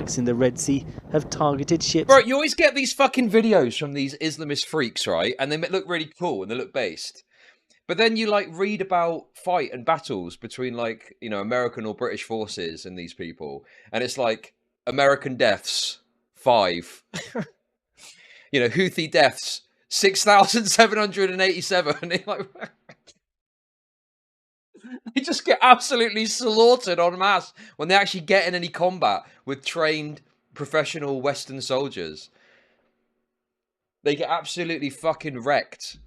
attacks in the Red Sea have targeted ships. Bro, you always get these fucking videos from these Islamist freaks, right? And they look really cool and they look based. But then you like read about fight and battles between like, you know, American or British forces and these people. And it's like American deaths, 5. You know, Houthi deaths, 6,787. Like, they just get absolutely slaughtered en masse when they actually get in any combat with trained professional Western soldiers. They get absolutely fucking wrecked.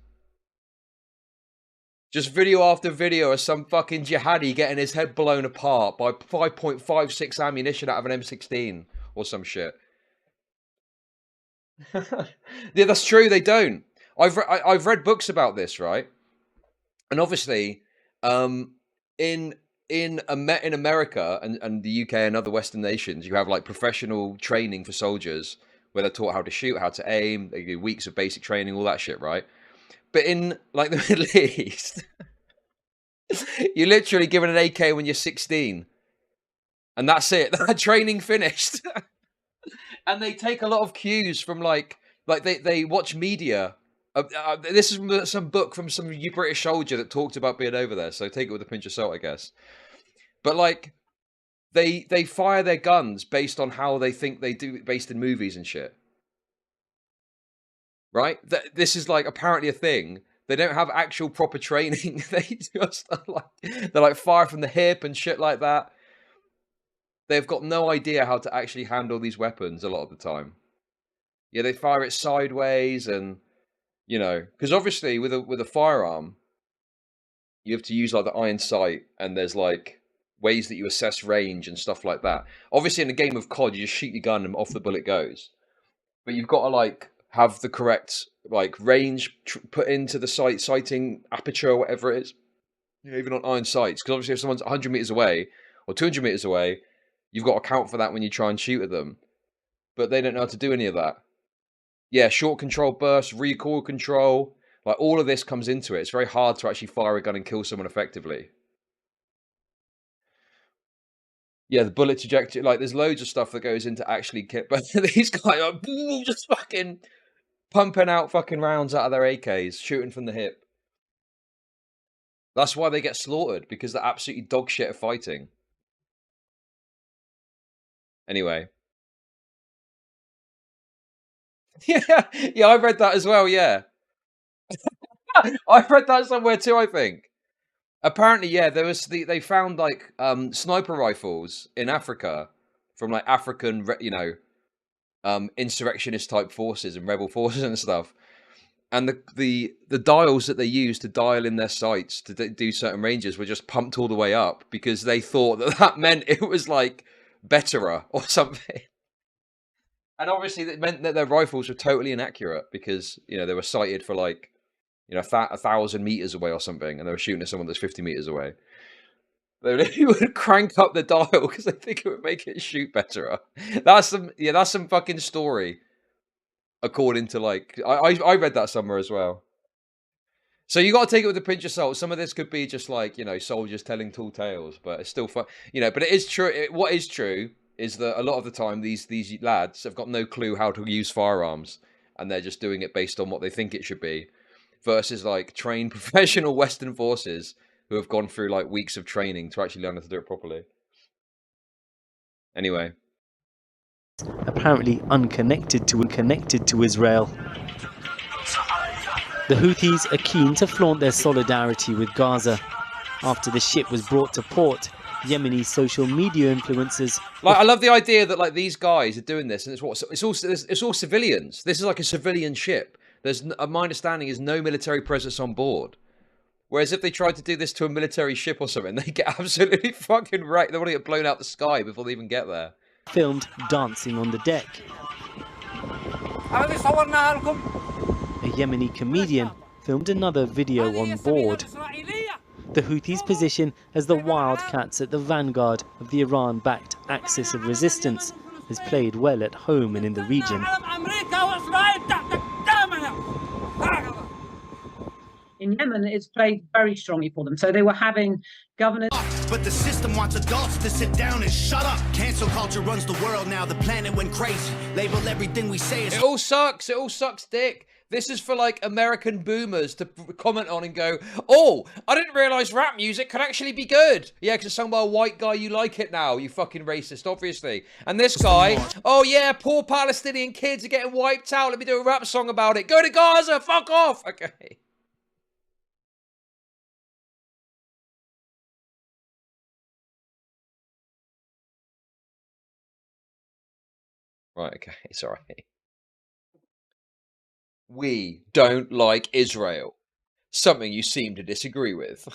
Just video after video of some fucking jihadi getting his head blown apart by 5.56 ammunition out of an M16 or some shit. Yeah, that's true. They don't. I've read books about this, right? And obviously, in America and the UK and other Western nations, you have like professional training for soldiers where they're taught how to shoot, how to aim. They do weeks of basic training, all that shit, right? But in like the Middle East, you're literally given an AK when you're 16, and that's it. That training finished. And they take a lot of cues from like they watch media. This is from some book from some British soldier that talked about being over there. So take it with a pinch of salt, I guess. But like they fire their guns based on how they think they do, based in movies and shit. Right? This is like apparently a thing. They don't have actual proper training. They just they're like fire from the hip and shit like that. They've got no idea how to actually handle these weapons a lot of the time. Yeah, they fire it sideways, and you know, because obviously with a firearm, you have to use like the iron sight, and there's like ways that you assess range and stuff like that. Obviously, in a game of COD, you just shoot your gun and off the bullet goes. But you've got to like have the correct like range put into the sighting aperture or whatever it is. You know, even on iron sights, because obviously if someone's 100 meters away or 200 meters away, you've got to account for that when you try and shoot at them. But they don't know how to do any of that. Yeah, short control burst, recoil control, like all of this comes into it. It's very hard to actually fire a gun and kill someone effectively. Yeah, the bullet trajectory, like there's loads of stuff that goes into actually kill. But these guys are just fucking pumping out fucking rounds out of their AKs, shooting from the hip. That's why they get slaughtered, because they're absolutely dog shit at fighting. Anyway. Yeah, I read that as well, yeah. I read that somewhere too, I think. Apparently, yeah, they found like sniper rifles in Africa from like African, you know, insurrectionist type forces and rebel forces and stuff. And the dials that they used to dial in their sights to do certain ranges were just pumped all the way up because they thought that meant it was like betterer or something. And obviously that meant that their rifles were totally inaccurate because, you know, they were sighted for like, you know, 1,000 meters away or something, and they were shooting at someone that's 50 meters away. They would crank up the dial because they think it would make it shoot better. That's some fucking story. According to like, I read that somewhere as well. So you got to take it with a pinch of salt. Some of this could be just like, you know, soldiers telling tall tales, but it's still fun, you know. But it is true. What is true is that a lot of the time these lads have got no clue how to use firearms, and they're just doing it based on what they think it should be, versus like trained professional Western forces who have gone through like weeks of training to actually learn how to do it properly. Anyway. Apparently unconnected to Israel. The Houthis are keen to flaunt their solidarity with Gaza. After the ship was brought to port, Yemeni social media influencers... Like, I love the idea that like these guys are doing this, and it's all civilians. This is like a civilian ship. My understanding is no military presence on board. Whereas if they tried to do this to a military ship or something, they get absolutely fucking wrecked. They want to get blown out the sky before they even get there. Filmed dancing on the deck. A Yemeni comedian filmed another video on board. The Houthis position as the wildcats at the vanguard of the Iran-backed axis of resistance has played well at home and in the region. in Yemen, it's played very strongly for them. So they were having governors. But the system wants adults to sit down and shut up. Cancel culture runs the world now. The planet went crazy. Label everything we say as... It all sucks. It all sucks dick. This is for, like, American boomers to comment on and go, oh, I didn't realise rap music could actually be good. Yeah, because it's sung by a white guy, you like it now, you fucking racist, obviously. And this guy, oh yeah, poor Palestinian kids are getting wiped out. Let me do a rap song about it. Go to Gaza, fuck off. Okay. Right, okay, it's alright. We don't like Israel. Something you seem to disagree with.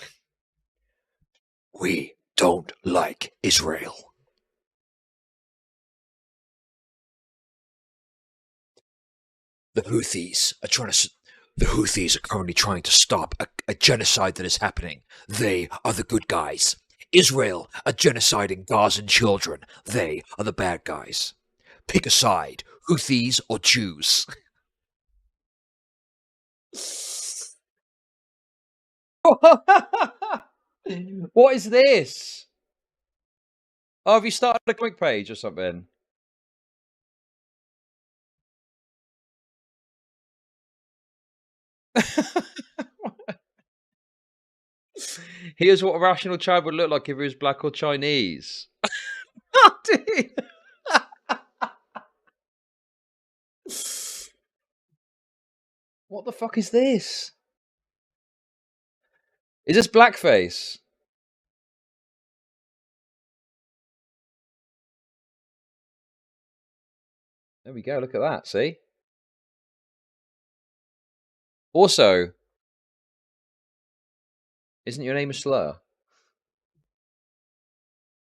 We don't like Israel. The Houthis are currently trying to stop a genocide that is happening. They are the good guys. Israel are genociding Gazan children. They are the bad guys. Pick a side, Houthis or Jews. What is this? Oh, have you started a comic page or something? Here's what a rational child would look like if he was black or Chinese. What the fuck is this? Is this blackface? There we go, look at that, see? Also, isn't your name a slur?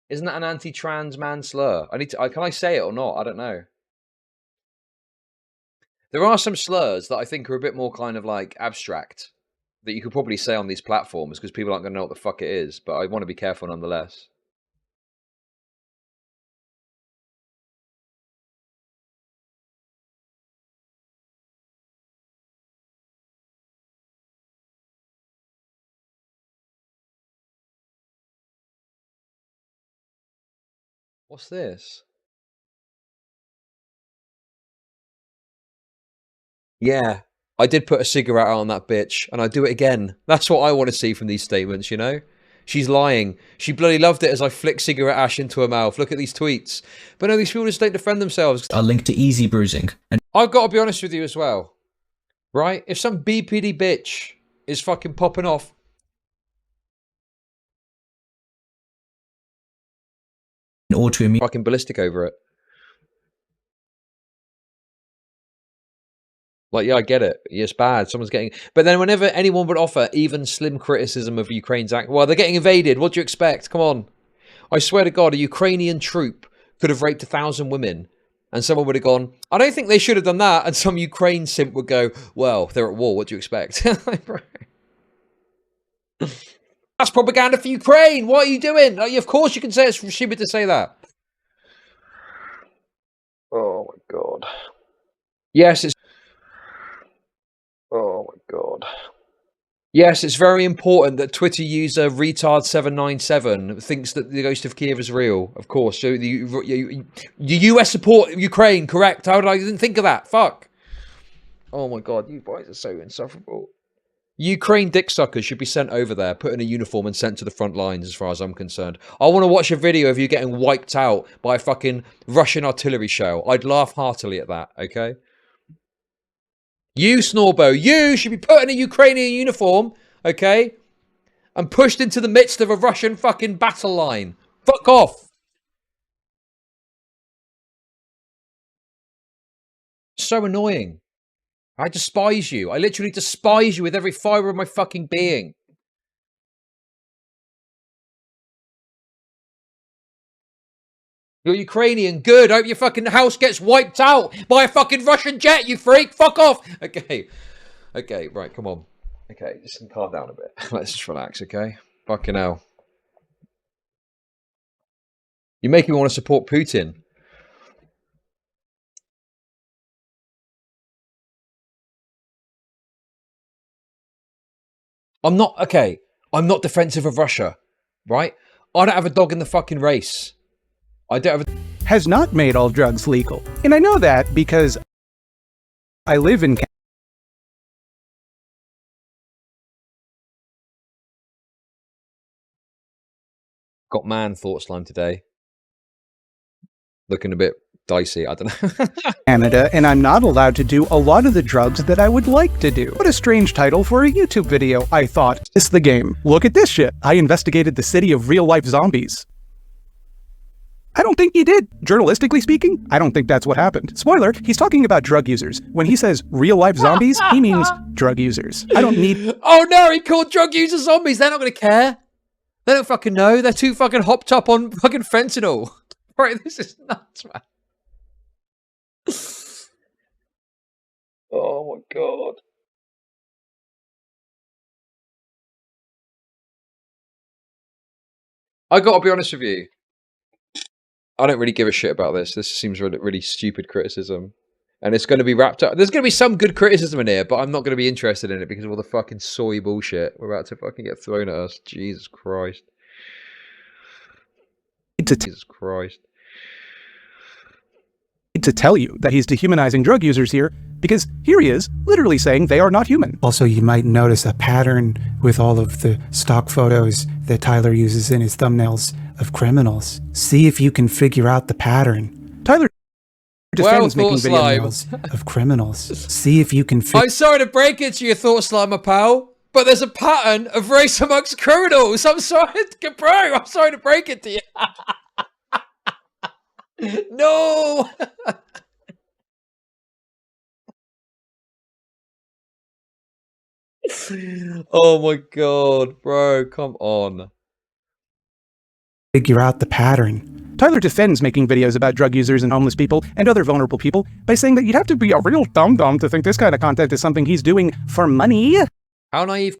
Isn't that an anti-trans man slur? Can I say it or not? I don't know. There are some slurs that I think are a bit more kind of like abstract that you could probably say on these platforms because people aren't going to know what the fuck it is, but I want to be careful nonetheless. What's this? Yeah, I did put a cigarette out on that bitch, and I'd do it again. That's what I want to see from these statements, you know? She's lying. She bloody loved it as I flicked cigarette ash into her mouth. Look at these tweets. But no, these people just don't defend themselves. Are linked to easy bruising. And I've got to be honest with you as well. Right? If some BPD bitch is fucking popping off autoimmune fucking ballistic over it. Like, yeah, I get it. It's bad. Someone's getting... But then whenever anyone would offer even slim criticism of Ukraine's act... Well, they're getting invaded. What do you expect? Come on. I swear to God, a Ukrainian troop could have raped 1,000 women. And someone would have gone, I don't think they should have done that. And some Ukraine simp would go, well, they're at war. What do you expect? That's propaganda for Ukraine. What are you doing? Of course you can say it's stupid to say that. Oh, my God. Yes, it's... Oh my God. Yes, it's very important that Twitter user retard797 thinks that the Ghost of Kiev is real. Of course. So the US support Ukraine, correct? How did I didn't think of that? Fuck. Oh my God, you boys are so insufferable. Ukraine dick suckers should be sent over there, put in a uniform and sent to the front lines as far as I'm concerned. I want to watch a video of you getting wiped out by a fucking Russian artillery shell. I'd laugh heartily at that, okay? You, Snorbo, you should be put in a Ukrainian uniform, okay? And pushed into the midst of a Russian fucking battle line. Fuck off. So annoying. I despise you. I literally despise you with every fibre of my fucking being. You're Ukrainian. Good. I hope your fucking house gets wiped out by a fucking Russian jet, you freak. Fuck off. Okay. Okay, right, come on. Okay, just calm down a bit. Let's just relax, okay? Fucking hell. You make me want to support Putin. I'm not defensive of Russia, right? I don't have a dog in the fucking race. I don't have a... Has not made all drugs legal. And I know that because I live in Got man thought slime today. Looking a bit dicey, I don't know. Canada, and I'm not allowed to do a lot of the drugs that I would like to do. What a strange title for a YouTube video, I thought. It's the game. Look at this shit. I investigated the city of real-life zombies. I don't think he did. Journalistically speaking, I don't think that's what happened. Spoiler, he's talking about drug users. When he says real-life zombies, he means drug users. I don't need... Oh no, he called drug users zombies. They're not going to care. They don't fucking know. They're too fucking hopped up on fucking fentanyl. Right, this is nuts, man. Oh my god. I gotta be honest with you. I don't really give a shit about this. This seems really, really stupid criticism. And it's going to be wrapped up. There's going to be some good criticism in here, but I'm not going to be interested in it because of all the fucking soy bullshit we're about to fucking get thrown at us. Jesus Christ. Jesus Christ. To tell you that he's dehumanizing drug users here, because here he is, literally saying they are not human. Also, you might notice a pattern with all of the stock photos that Tyler uses in his thumbnails of criminals. See if you can figure out the pattern. Tyler defends making videos of criminals. See if you can I'm sorry to break it to your thought slime, my pal, but there's a pattern of race amongst criminals. I'm sorry, bro. I'm sorry to break it to you. No. Oh my god, bro, come on. Figure out the pattern. Tyler defends making videos about drug users and homeless people and other vulnerable people by saying that you'd have to be a real dum-dum to think this kind of content is something he's doing for money. How naive